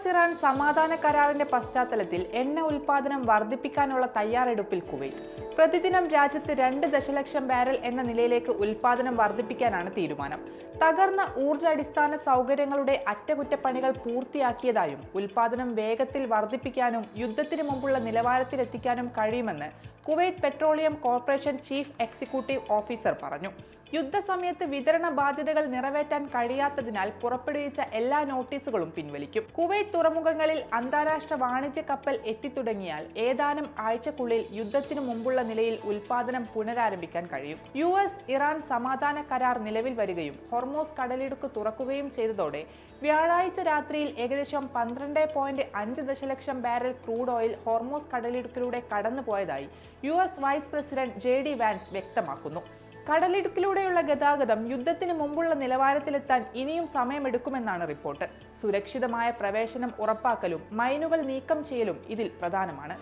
Iran സമാധാന കരാറിന്റെ പശ്ചാത്തലത്തിൽ എണ്ണ ഉൽപാദനം വർദ്ധിപ്പിക്കാനുള്ള തയ്യാറെടുപ്പിൽ കുവൈറ്റ്. പ്രതിദിനം രാജ്യത്ത് 2 ദശലക്ഷം ബാരൽ എന്ന നിലയിലേക്ക് ഉൽപാദനം വർദ്ധിപ്പിക്കാനാണ് തീരുമാനം. തകർന്ന ഊർജ്ജ അടിസ്ഥാന സൗകര്യങ്ങളുടെ അറ്റകുറ്റപ്പണികൾ പൂർത്തിയാക്കിയതായും ഉൽപാദനം വേഗത്തിൽ വർദ്ധിപ്പിക്കാനും യുദ്ധത്തിന് മുമ്പുള്ള നിലവാരത്തിലെത്തിക്കാനും കഴിയുമെന്ന് Kuwait petroleum corporation chief executive officer പറഞ്ഞു. യുദ്ധസമയത്ത് വിതരണ ബാധ്യതകൾ നിറവേറ്റാൻ കഴിയാത്തതിനാൽ പുറപ്പെടുവിച്ച എല്ലാ നോട്ടീസുകളും പിൻവലിക്കും. കുവൈറ്റ് തുറമുഖങ്ങളിൽ അന്താരാഷ്ട്ര വാണിജ്യ കപ്പൽ എത്തിത്തുടങ്ങിയാൽ ഏതാനും ആഴ്ചക്കുള്ളിൽ യുദ്ധത്തിനു മുമ്പുള്ള നിലയിൽ ഉൽപാദനം പുനരാരംഭിക്കാൻ കഴിയും. US-ഇറാൻ സമാധാന കരാർ നിലവിൽ വരികയും ഹോർമൂസ് കടലിടുക്ക് തുറക്കുകയും ചെയ്തതോടെ വ്യാഴാഴ്ച രാത്രിയിൽ ഏകദേശം 12.5 ദശലക്ഷം ബാരൽ ക്രൂഡ് ഓയിൽ ഹോർമൂസ് കടലിടുക്കിലൂടെ കടന്നുപോയതായി US vice president JD Vance വ്യക്തമാക്കുന്നു. കടലിടുക്കിലൂടെയുള്ള ഗതാഗതം യുദ്ധത്തിന് മുമ്പുള്ള നിലവാരത്തിലെത്താൻ ഇനിയും സമയമെടുക്കുമെന്നാണ് റിപ്പോർട്ട്. സുരക്ഷിതമായ പ്രവേശനം ഉറപ്പാക്കലും മൈനുകൾ നീക്കം ചെയ്യലും ഇതിൽ പ്രധാനമാണ്.